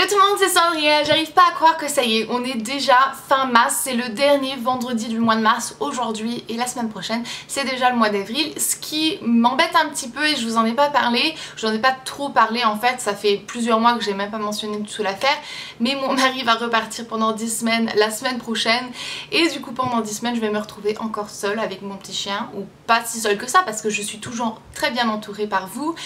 Hello tout le monde, c'est Sandrine. J'arrive pas à croire que ça y est, on est déjà fin mars, c'est le dernier vendredi du mois de mars aujourd'hui et la semaine prochaine c'est déjà le mois d'avril, ce qui m'embête un petit peu et je vous en ai pas parlé, je n'en ai pas trop parlé en fait, ça fait plusieurs mois que j'ai même pas mentionné du tout l'affaire, mais mon mari va repartir pendant 10 semaines la semaine prochaine et du coup pendant 10 semaines je vais me retrouver encore seule avec mon petit chien, ou pas si seule que ça parce que je suis toujours très bien entourée par vous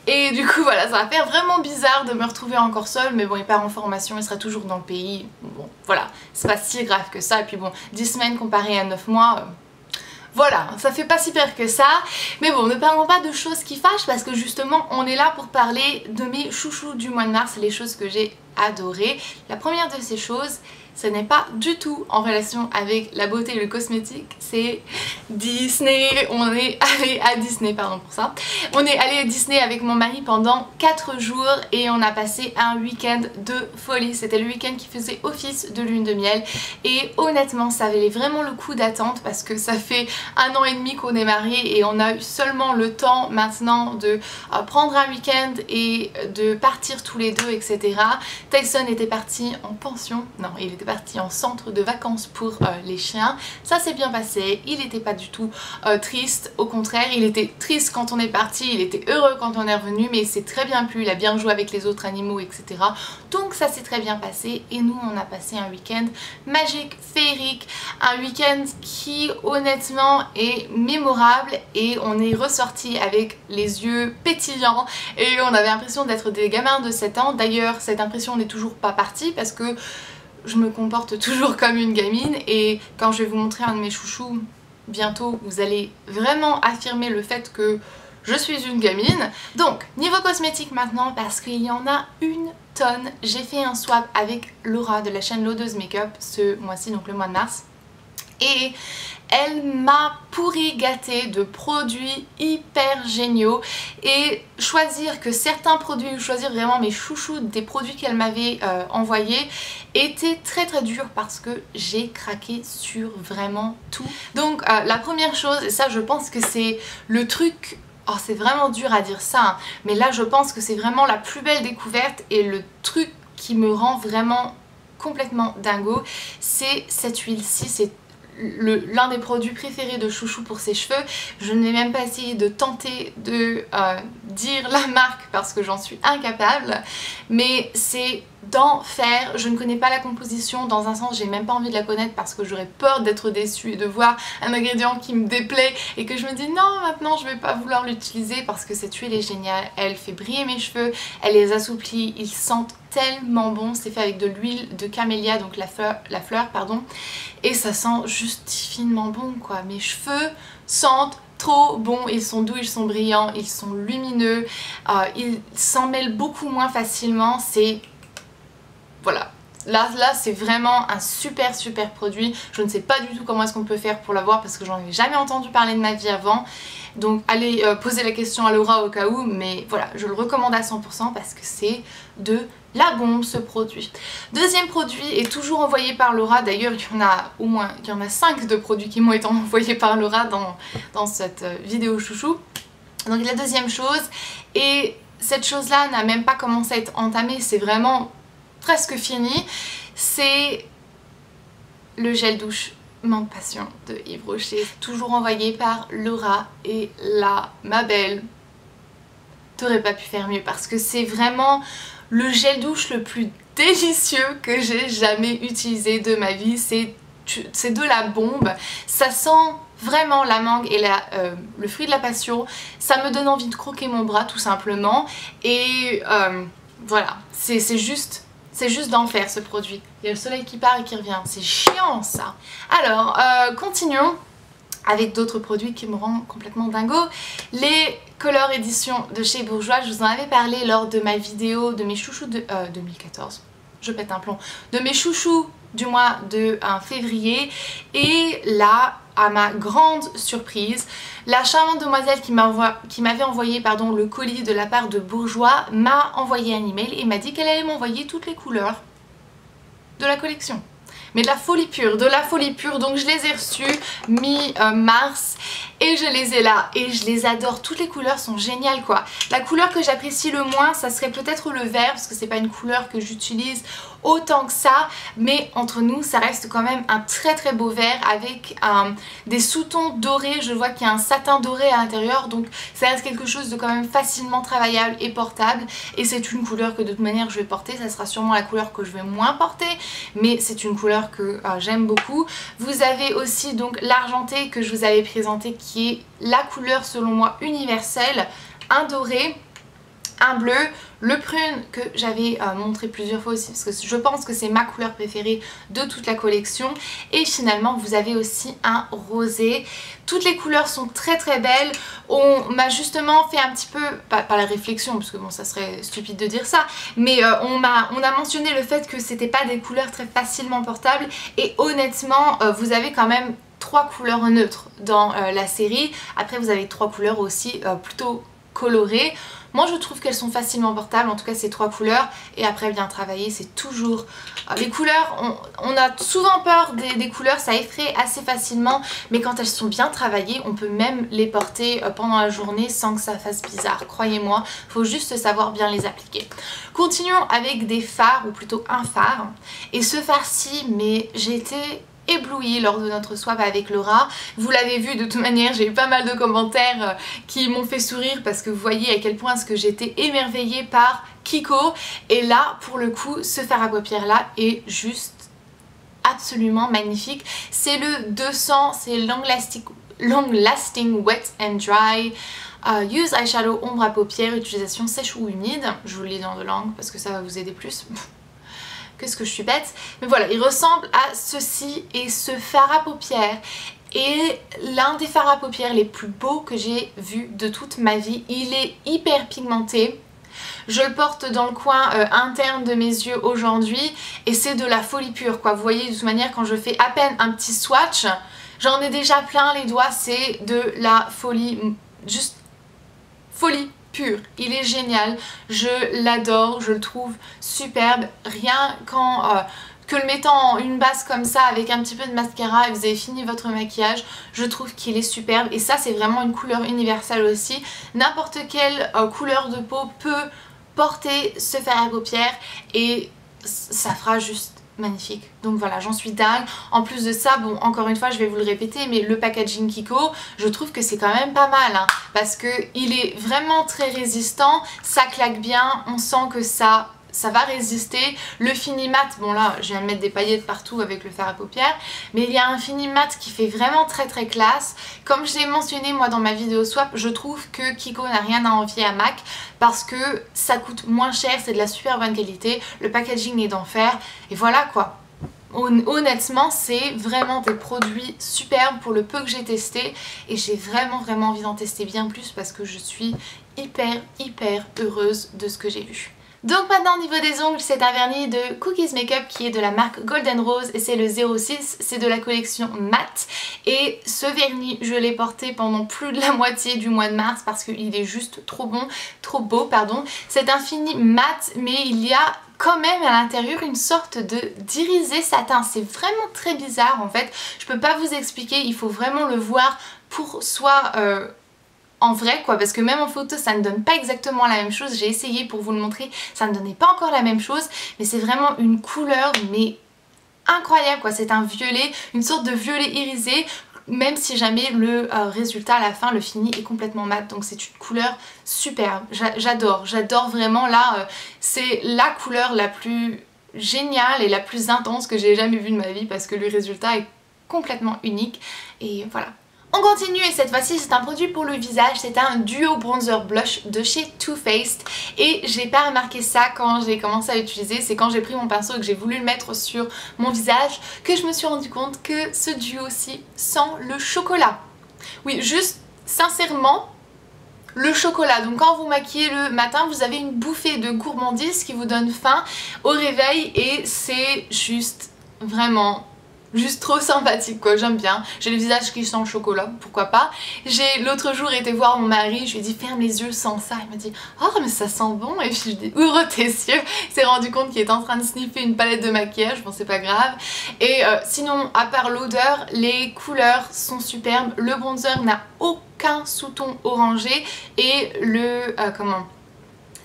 et du coup voilà, ça va faire vraiment bizarre de me retrouver encore seule, mais bon, il part en formation, il sera toujours dans le pays, bon voilà, c'est pas si grave que ça, et puis bon, 10 semaines comparé à 9 mois, voilà, ça fait pas si pire que ça, mais bon, ne parlons pas de choses qui fâchent parce que justement on est là pour parler de mes chouchous du mois de mars, les choses que j'ai adorées. La première de ces choses, ce n'est pas du tout en relation avec la beauté et le cosmétique, c'est Disney. On est allé à Disney, pardon pour ça. On est allé à Disney avec mon mari pendant 4 jours et on a passé un week-end de folie. C'était le week-end qui faisait office de lune de miel et honnêtement ça valait vraiment le coup d'attente parce que ça fait 1 an et demi qu'on est mariés et on a eu seulement le temps maintenant de prendre un week-end et de partir tous les deux, etc. Tyson était parti en pension, non, il était parti en centre de vacances pour les chiens. Ça s'est bien passé, il n'était pas du tout triste, au contraire il était triste quand on est parti, il était heureux quand on est revenu, mais c'est très bien plu, il a bien joué avec les autres animaux, etc. Donc ça s'est très bien passé et nous on a passé un week-end magique, féerique, un week-end qui honnêtement est mémorable et on est ressorti avec les yeux pétillants et on avait l'impression d'être des gamins de 7 ans. D'ailleurs cette impression n'est toujours pas partie parce que je me comporte toujours comme une gamine et quand je vais vous montrer un de mes chouchous bientôt, vous allez vraiment affirmer le fait que je suis une gamine. Donc niveau cosmétique maintenant, parce qu'il y en a une tonne, j'ai fait un swap avec Laura de la chaîne L'Odeuse Make-up ce mois-ci, donc le mois de mars, et elle m'a pourri gâtée de produits hyper géniaux et choisir que certains produits, choisir vraiment mes chouchous des produits qu'elle m'avait envoyés était très dur parce que j'ai craqué sur vraiment tout. Donc la première chose, et ça je pense que c'est le truc, oh c'est vraiment dur à dire ça, hein, mais là je pense que c'est vraiment la plus belle découverte et le truc qui me rend vraiment complètement dingo, c'est cette huile-ci, c'est l'un des produits préférés de chouchou pour ses cheveux. Je n'ai même pas essayé de tenter de dire la marque parce que j'en suis incapable, mais c'est d'enfer. Je ne connais pas la composition, dans un sens j'ai même pas envie de la connaître parce que j'aurais peur d'être déçue et de voir un ingrédient qui me déplaît et que je me dis non, maintenant je vais pas vouloir l'utiliser parce que cette huile est géniale, elle fait briller mes cheveux, elle les assouplit, ils sentent tellement bon, c'est fait avec de l'huile de camélia, donc la fleur pardon, et ça sent juste finement bon quoi. Mes cheveux sentent trop bon, ils sont doux, ils sont brillants, ils sont lumineux, ils s'en mêlent beaucoup moins facilement, c'est... voilà. Là c'est vraiment un super produit. Je ne sais pas du tout comment est-ce qu'on peut faire pour l'avoir parce que j'en ai jamais entendu parler de ma vie avant. Donc allez poser la question à Laura au cas où, mais voilà, je le recommande à 100% parce que c'est de la bombe ce produit. Deuxième produit est toujours envoyé par Laura, d'ailleurs il y en a au moins, il y en a 5 de produits qui m'ont été envoyés par Laura dans cette vidéo chouchou. Donc la deuxième chose, et cette chose là n'a même pas commencé à être entamée, c'est vraiment presque fini, c'est le gel douche Manque Passion de Yves Rocher, toujours envoyé par Laura, et là ma belle, t'aurais pas pu faire mieux parce que c'est vraiment le gel douche le plus délicieux que j'ai jamais utilisé de ma vie. C'est de la bombe, ça sent vraiment la mangue et le fruit de la passion, ça me donne envie de croquer mon bras tout simplement et voilà, c'est juste d'enfer ce produit. Il y a le soleil qui part et qui revient, c'est chiant ça. Alors continuons avec d'autres produits qui me rendent complètement dingo. Les Color Edition de chez Bourjois, je vous en avais parlé lors de ma vidéo de mes chouchous de 2014, je pète un plomb, de mes chouchous du mois de février, et là à ma grande surprise, la charmante demoiselle qui m'avait envoyé le colis de la part de Bourjois m'a envoyé un email et m'a dit qu'elle allait m'envoyer toutes les couleurs de la collection. mais de la folie pure, donc je les ai reçus mi-mars et je les ai là et je les adore, toutes les couleurs sont géniales quoi. La couleur que j'apprécie le moins ça serait peut-être le vert parce que c'est pas une couleur que j'utilise autant que ça, mais entre nous ça reste quand même un très beau vert avec des sous-tons dorés. Je vois qu'il y a un satin doré à l'intérieur, donc ça reste quelque chose de quand même facilement travaillable et portable, et c'est une couleur que de toute manière je vais porter. Ça sera sûrement la couleur que je vais moins porter, mais c'est une couleur que j'aime beaucoup. Vous avez aussi donc l'argenté que je vous avais présenté, qui est la couleur selon moi universelle, un doré, un bleu, le prune que j'avais montré plusieurs fois aussi parce que je pense que c'est ma couleur préférée de toute la collection, et finalement vous avez aussi un rosé. Toutes les couleurs sont très belles. On m'a justement fait un petit peu, pas la réflexion parce que bon ça serait stupide de dire ça, mais on a mentionné le fait que c'était pas des couleurs très facilement portables, et honnêtement vous avez quand même 3 couleurs neutres dans la série. Après vous avez 3 couleurs aussi plutôt colorées. Moi je trouve qu'elles sont facilement portables, en tout cas ces 3 couleurs, et après bien travailler c'est toujours... Les couleurs, on a souvent peur des couleurs, ça effraie assez facilement, mais quand elles sont bien travaillées on peut même les porter pendant la journée sans que ça fasse bizarre, croyez-moi, faut juste savoir bien les appliquer. Continuons avec des fards, ou plutôt un fard, et ce fard-ci, mais j'ai été éblouie lors de notre swap avec Laura. Vous l'avez vu de toute manière, j'ai eu pas mal de commentaires qui m'ont fait sourire parce que vous voyez à quel point est-ce que j'étais émerveillée par Kiko, et là pour le coup ce fard à paupières là est juste absolument magnifique. C'est le 200, c'est Long Lasting Wet and Dry Use Eyeshadow Ombre à paupières, utilisation sèche ou humide. Je vous le lis dans deux langues parce que ça va vous aider plus. Qu'est-ce que je suis bête, mais voilà, il ressemble à ceci, et ce fard à paupières est l'un des fards à paupières les plus beaux que j'ai vu de toute ma vie. Il est hyper pigmenté, je le porte dans le coin interne de mes yeux aujourd'hui et c'est de la folie pure quoi. Vous voyez de toute manière quand je fais à peine un petit swatch, j'en ai déjà plein les doigts, c'est de la folie, juste folie pur. Il est génial, je l'adore, je le trouve superbe. Rien qu'en que le mettant en une base comme ça avec un petit peu de mascara et vous avez fini votre maquillage, je trouve qu'il est superbe, et ça c'est vraiment une couleur universelle aussi. N'importe quelle couleur de peau peut porter ce fard à paupières et ça fera juste magnifique. Donc voilà, j'en suis dingue. En plus de ça, bon encore une fois je vais vous le répéter, mais le packaging Kiko, je trouve que c'est quand même pas mal hein, parce que il est vraiment très résistant, ça claque bien, on sent que ça va résister. Le fini mat, bon là je viens de mettre des paillettes partout avec le fard à paupières, mais il y a un fini mat qui fait vraiment très classe. Comme je l'ai mentionné moi dans ma vidéo swap, je trouve que Kiko n'a rien à envier à MAC parce que ça coûte moins cher, c'est de la super bonne qualité, le packaging est d'enfer, et voilà quoi. Honnêtement c'est vraiment des produits superbes pour le peu que j'ai testé, et j'ai vraiment envie d'en tester bien plus parce que je suis hyper heureuse de ce que j'ai vu. Donc maintenant au niveau des ongles, c'est un vernis de Cookies Makeup qui est de la marque Golden Rose et c'est le 06, c'est de la collection Matte, et ce vernis je l'ai porté pendant plus de la moitié du mois de mars parce qu'il est juste trop bon, trop beau pardon. C'est un fini mat mais il y a quand même à l'intérieur une sorte de d'irisé satin, c'est vraiment très bizarre en fait, je peux pas vous expliquer, il faut vraiment le voir pour soi en vrai quoi, parce que même en photo ça ne donne pas exactement la même chose. J'ai essayé pour vous le montrer, ça ne donnait pas encore la même chose, mais c'est vraiment une couleur mais incroyable quoi. C'est un violet, une sorte de violet irisé, même si jamais le résultat à la fin, le fini est complètement mat, donc c'est une couleur superbe. J'adore vraiment là, c'est la couleur la plus géniale et la plus intense que j'ai jamais vue de ma vie parce que le résultat est complètement unique, et voilà. On continue, et cette fois-ci c'est un produit pour le visage, c'est un duo bronzer blush de chez Too Faced, et j'ai pas remarqué ça quand j'ai commencé à l'utiliser, c'est quand j'ai pris mon pinceau et que j'ai voulu le mettre sur mon visage que je me suis rendu compte que ce duo-ci sent le chocolat. Oui, juste sincèrement le chocolat. Donc quand vous maquillez le matin, vous avez une bouffée de gourmandise qui vous donne faim au réveil, et c'est juste vraiment juste trop sympathique quoi, j'aime bien. J'ai le visage qui sent le chocolat, pourquoi pas. J'ai l'autre jour été voir mon mari, je lui ai dit ferme les yeux sans ça, il m'a dit oh mais ça sent bon, et puis je lui ai dit ouvre tes yeux. Il s'est rendu compte qu'il était en train de sniffer une palette de maquillage, bon c'est pas grave. Et sinon à part l'odeur, les couleurs sont superbes, le bronzer n'a aucun sous-ton orangé et le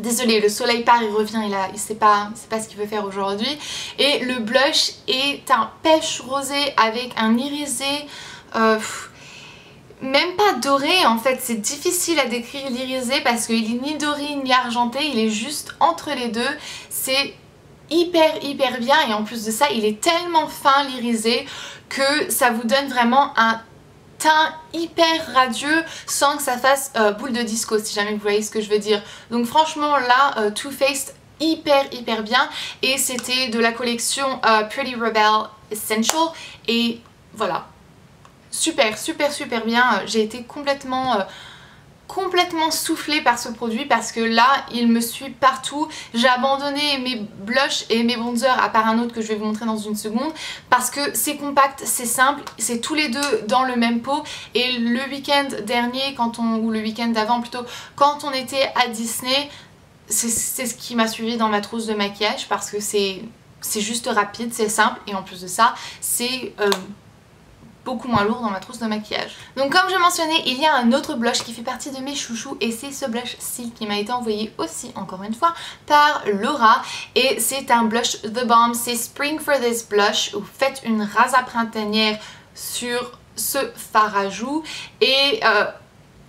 désolée, le soleil part, il revient, il sait pas ce qu'il veut faire aujourd'hui. Et le blush est un pêche rosé avec un irisé, même pas doré en fait, c'est difficile à décrire l'irisé parce qu'il est ni doré ni argenté, il est juste entre les deux. C'est hyper bien et en plus de ça, il est tellement fin l'irisé que ça vous donne vraiment un teint hyper radieux sans que ça fasse boule de disco, si jamais vous voyez ce que je veux dire. Donc franchement là, Too Faced hyper bien, et c'était de la collection Pretty Rebel Essential et voilà, super bien. J'ai été complètement soufflée par ce produit parce que là il me suit partout. J'ai abandonné mes blushs et mes bronzers à part un autre que je vais vous montrer dans une seconde parce que c'est compact, c'est simple, c'est tous les deux dans le même pot. Et le week-end dernier ou le week-end d'avant plutôt, quand on était à Disney, c'est ce qui m'a suivi dans ma trousse de maquillage parce que c'est juste rapide, c'est simple et en plus de ça c'est beaucoup moins lourd dans ma trousse de maquillage. Donc comme je mentionnais, il y a un autre blush qui fait partie de mes chouchous et c'est ce blush Silk qui m'a été envoyé aussi, encore une fois, par Laura. Et c'est un blush The Balm, c'est Spring for This Blush, où faites une rasa printanière sur ce fard à joues. Et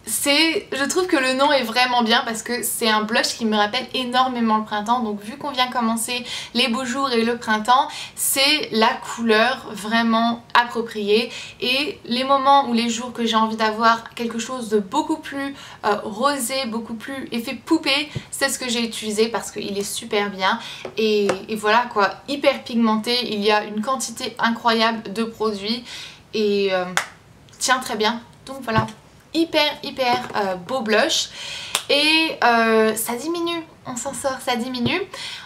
je trouve que le nom est vraiment bien parce que c'est un blush qui me rappelle énormément le printemps. Donc vu qu'on vient commencer les beaux jours et le printemps, c'est la couleur vraiment appropriée. Et les moments ou les jours que j'ai envie d'avoir quelque chose de beaucoup plus rosé, beaucoup plus effet poupée, c'est ce que j'ai utilisé parce qu'il est super bien. Et voilà quoi, hyper pigmenté, il y a une quantité incroyable de produits et tient très bien. Donc voilà, hyper beau blush et ça diminue, on s'en sort, ça diminue.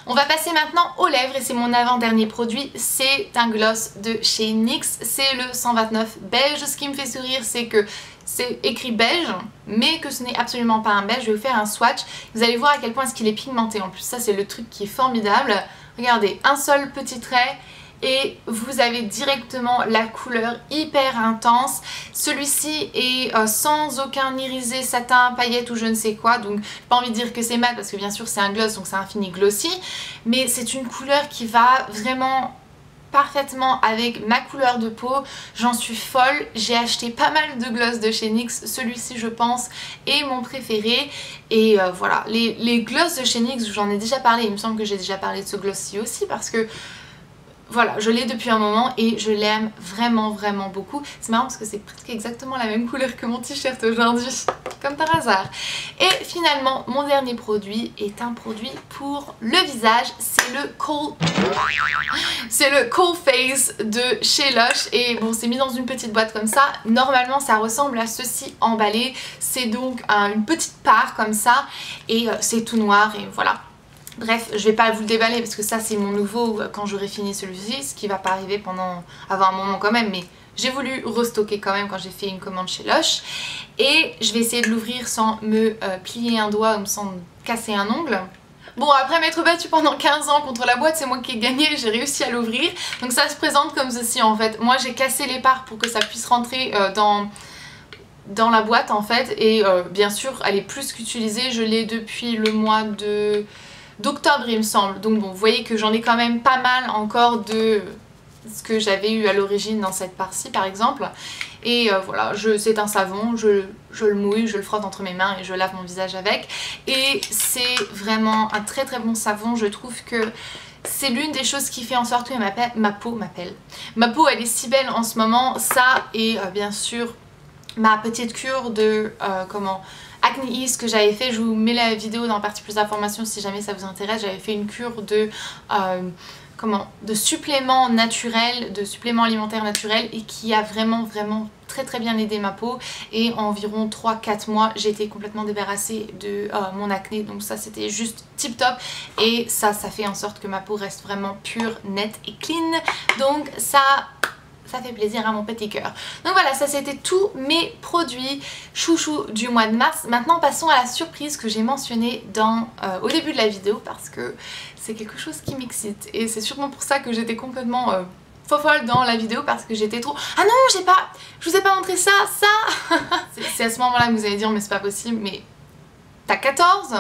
On va passer maintenant aux lèvres et c'est mon avant-dernier produit, c'est un gloss de chez NYX, c'est le 129 beige. Ce qui me fait sourire c'est que c'est écrit beige mais que ce n'est absolument pas un beige. Je vais vous faire un swatch, vous allez voir à quel point est-ce qu'il est pigmenté. En plus ça c'est le truc qui est formidable, regardez, un seul petit trait et vous avez directement la couleur hyper intense. Celui-ci est sans aucun irisé, satin, paillettes ou je ne sais quoi, donc j'ai pas envie de dire que c'est mat parce que bien sûr c'est un gloss donc c'est un fini glossy, mais c'est une couleur qui va vraiment parfaitement avec ma couleur de peau. J'en suis folle, j'ai acheté pas mal de gloss de chez NYX, celui-ci je pense est mon préféré. Et voilà, les gloss de chez NYX, j'en ai déjà parlé, il me semble que j'ai déjà parlé de ce gloss-ci aussi parce que voilà, je l'ai depuis un moment et je l'aime vraiment beaucoup. C'est marrant parce que c'est presque exactement la même couleur que mon t-shirt aujourd'hui, comme par hasard. Et finalement, mon dernier produit est un produit pour le visage, c'est le Coal Face de chez Lush. Et bon, c'est mis dans une petite boîte comme ça. Normalement, ça ressemble à ceci emballé. C'est donc une petite part comme ça et c'est tout noir et voilà. Bref, je vais pas vous le déballer parce que ça c'est mon nouveau quand j'aurai fini celui-ci, ce qui va pas arriver avant un moment quand même, mais j'ai voulu restocker quand même quand j'ai fait une commande chez Lush. Et je vais essayer de l'ouvrir sans me plier un doigt ou sans me casser un ongle. Bon, après m'être battue pendant 15 ans contre la boîte, c'est moi qui ai gagné, j'ai réussi à l'ouvrir. Donc ça se présente comme ceci en fait. Moi j'ai cassé les parts pour que ça puisse rentrer dans la boîte en fait. Et bien sûr elle est plus qu'utilisée, je l'ai depuis le mois d'octobre il me semble, donc bon vous voyez que j'en ai quand même pas mal encore de ce que j'avais eu à l'origine dans cette part-ci par exemple. Et voilà, c'est un savon, je le mouille, je le frotte entre mes mains et je lave mon visage avec. Et c'est vraiment un très bon savon, je trouve que c'est l'une des choses qui fait en sorte que ma peau elle est si belle en ce moment. Ça et bien sûr ma petite cure de Acne Ease que j'avais fait, je vous mets la vidéo dans la partie plus d'informations si jamais ça vous intéresse. J'avais fait une cure de suppléments naturels, de suppléments alimentaires naturels et qui a vraiment très bien aidé ma peau. Et en environ 3-4 mois j'ai été complètement débarrassée de mon acné, donc ça c'était juste tip top. Et ça fait en sorte que ma peau reste vraiment pure, nette et clean, donc ça ça fait plaisir à mon petit cœur. Donc voilà, ça c'était tous mes produits chouchous du mois de mars. Maintenant passons à la surprise que j'ai mentionnée au début de la vidéo parce que c'est quelque chose qui m'excite et c'est sûrement pour ça que j'étais complètement folle dans la vidéo parce que j'étais trop... Ah non, je vous ai pas montré ça. C'est à ce moment là que vous allez dire mais c'est pas possible, mais t'as 14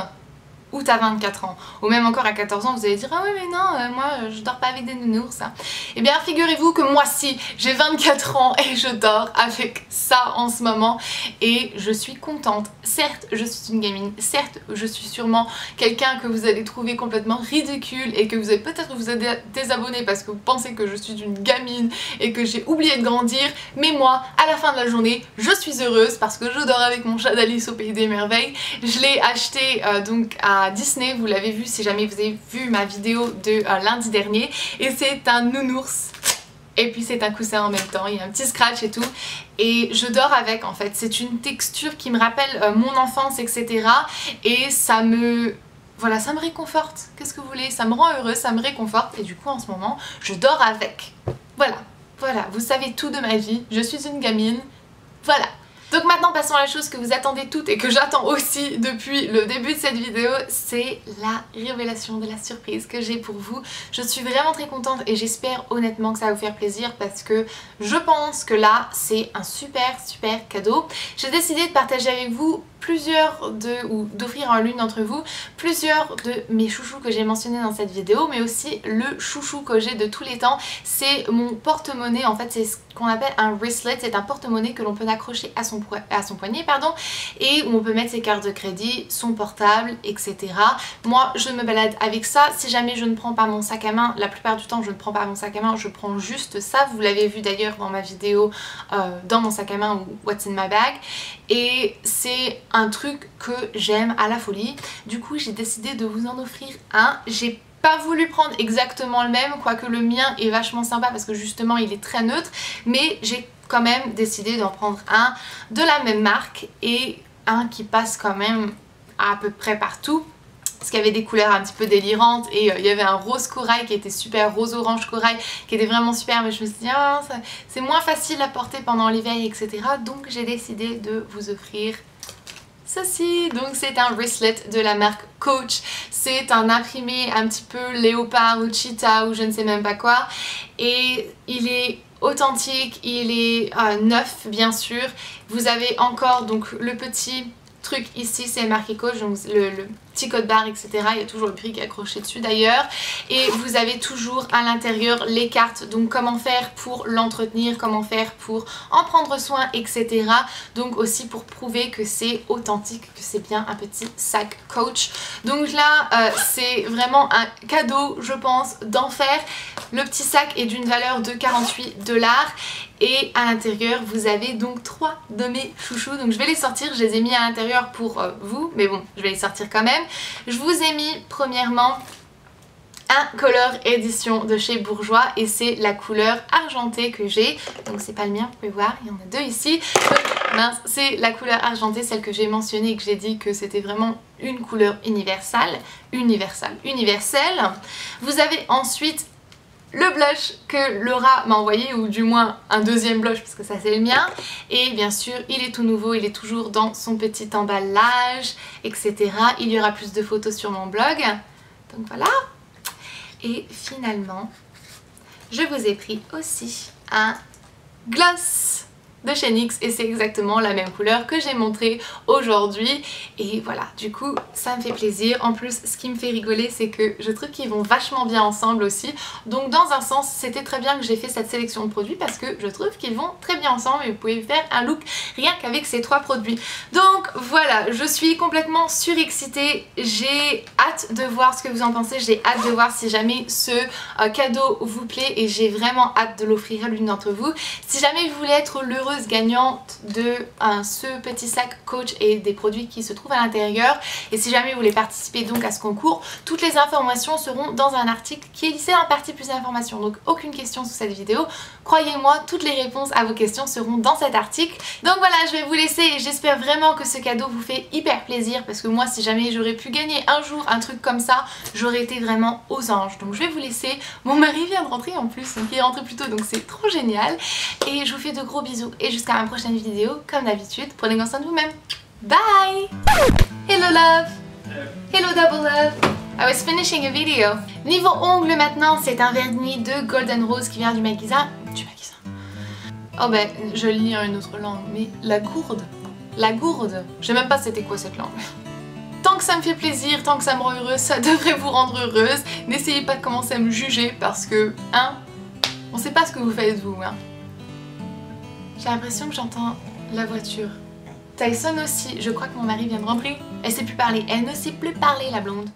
ou t'as 24 ans, ou même encore à 14 ans vous allez dire ah oui mais non moi je dors pas avec des nounours hein. Eh bien figurez-vous que moi si j'ai 24 ans et je dors avec ça en ce moment et je suis contente. Certes je suis une gamine, certes je suis sûrement quelqu'un que vous allez trouver complètement ridicule et que vous allez peut-être vous désabonner parce que vous pensez que je suis une gamine et que j'ai oublié de grandir, mais moi à la fin de la journée je suis heureuse parce que je dors avec mon chat d'Alice au pays des merveilles. Je l'ai acheté donc à Disney, vous l'avez vu si jamais vous avez vu ma vidéo de lundi dernier, et c'est un nounours et puis c'est un coussin en même temps, il y a un petit scratch et tout et je dors avec en fait. C'est une texture qui me rappelle mon enfance etc et ça me... Voilà, ça me réconforte, qu'est-ce que vous voulez, ça me rend heureuse, ça me réconforte et du coup en ce moment je dors avec. Voilà, vous savez tout de ma vie, je suis une gamine, voilà. Donc maintenant passons à la chose que vous attendez toutes et que j'attends aussi depuis le début de cette vidéo, c'est la révélation de la surprise que j'ai pour vous. Je suis vraiment très contente et j'espère honnêtement que ça va vous faire plaisir parce que je pense que là c'est un super cadeau. J'ai décidé de partager avec vous d'offrir à l'une d'entre vous plusieurs de mes chouchous que j'ai mentionnés dans cette vidéo, mais aussi le chouchou que j'ai de tous les temps, c'est mon porte-monnaie. En fait c'est ce qu'on appelle un wristlet, c'est un porte-monnaie que l'on peut accrocher à son poignet et où on peut mettre ses cartes de crédit, son portable, etc. Moi je me balade avec ça, si jamais je ne prends pas mon sac à main, la plupart du temps je ne prends pas mon sac à main, je prends juste ça, vous l'avez vu d'ailleurs dans ma vidéo dans mon sac à main ou What's in my bag, et c'est un truc que j'aime à la folie. Du coup j'ai décidé de vous en offrir un. J'ai pas voulu prendre exactement le même, quoique le mien est vachement sympa parce que justement il est très neutre, mais j'ai quand même décidé d'en prendre un de la même marque et un qui passe quand même à peu près partout. Parce qu'il y avait des couleurs un petit peu délirantes et il y avait un rose corail qui était super, rose orange corail qui était vraiment super, mais je me suis dit ah, c'est moins facile à porter pendant l'hiver etc. Donc j'ai décidé de vous offrir ceci. Donc c'est un wristlet de la marque Coach, c'est un imprimé un petit peu léopard ou cheetah ou je ne sais même pas quoi et il est authentique, il est neuf bien sûr. Vous avez encore donc le petit truc ici, c'est marqué Coach, donc le petit code barre etc, il y a toujours le prix qui est accroché dessus d'ailleurs, et vous avez toujours à l'intérieur les cartes, donc comment faire pour l'entretenir, comment faire pour en prendre soin etc, donc aussi pour prouver que c'est authentique, que c'est bien un petit sac Coach. Donc là c'est vraiment un cadeau je pense d'enfer. Le petit sac est d'une valeur de 48$ et à l'intérieur vous avez donc 3 de mes chouchous, donc je vais les sortir, je les ai mis à l'intérieur pour vous, mais bon je vais les sortir quand même. Je vous ai mis premièrement un Color Edition de chez Bourjois et c'est la couleur argentée que j'ai, donc c'est pas le mien, vous pouvez voir, il y en a deux ici. Mince, c'est la couleur argentée, celle que j'ai mentionnée et que j'ai dit que c'était vraiment une couleur universelle. Vous avez ensuite le blush que Laura m'a envoyé, ou du moins un deuxième blush parce que ça c'est le mien, et bien sûr il est tout nouveau, il est toujours dans son petit emballage etc. Il y aura plus de photos sur mon blog, donc voilà. Et finalement je vous ai pris aussi un gloss de chez NYX et c'est exactement la même couleur que j'ai montré aujourd'hui et voilà, du coup ça me fait plaisir. En plus ce qui me fait rigoler c'est que je trouve qu'ils vont vachement bien ensemble aussi, donc dans un sens c'était très bien que j'ai fait cette sélection de produits parce que je trouve qu'ils vont très bien ensemble et vous pouvez faire un look rien qu'avec ces 3 produits. Donc voilà, je suis complètement surexcitée, j'ai hâte de voir ce que vous en pensez, j'ai hâte de voir si jamais ce cadeau vous plaît et j'ai vraiment hâte de l'offrir à l'une d'entre vous. Si jamais vous voulez être l'heureux heureuse gagnante de ce petit sac Coach et des produits qui se trouvent à l'intérieur. Et si jamais vous voulez participer donc à ce concours, toutes les informations seront dans un article qui est listé en partie plus d'informations. Donc aucune question sous cette vidéo. Croyez-moi, toutes les réponses à vos questions seront dans cet article. Donc voilà, je vais vous laisser et j'espère vraiment que ce cadeau vous fait hyper plaisir parce que moi, si jamais j'aurais pu gagner un jour un truc comme ça, j'aurais été vraiment aux anges. Donc je vais vous laisser. Mon mari vient de rentrer en plus, donc il est rentré plus tôt, donc c'est trop génial. Et je vous fais de gros bisous et jusqu'à ma prochaine vidéo, comme d'habitude, prenez bien soin de vous-même. Bye! Hello love! Hello double love! I was finishing a video. Niveau ongles maintenant, c'est un vernis de Golden Rose qui vient du magasin. Oh ben, je le lis en une autre langue, mais la gourde. La gourde. Je sais même pas c'était quoi cette langue. Tant que ça me fait plaisir, tant que ça me rend heureuse, ça devrait vous rendre heureuse. N'essayez pas de commencer à me juger parce que, hein, on sait pas ce que vous faites vous, hein. J'ai l'impression que j'entends la voiture. Tyson aussi, je crois que mon mari vient de rentrer. Elle sait plus parler, elle ne sait plus parler la blonde.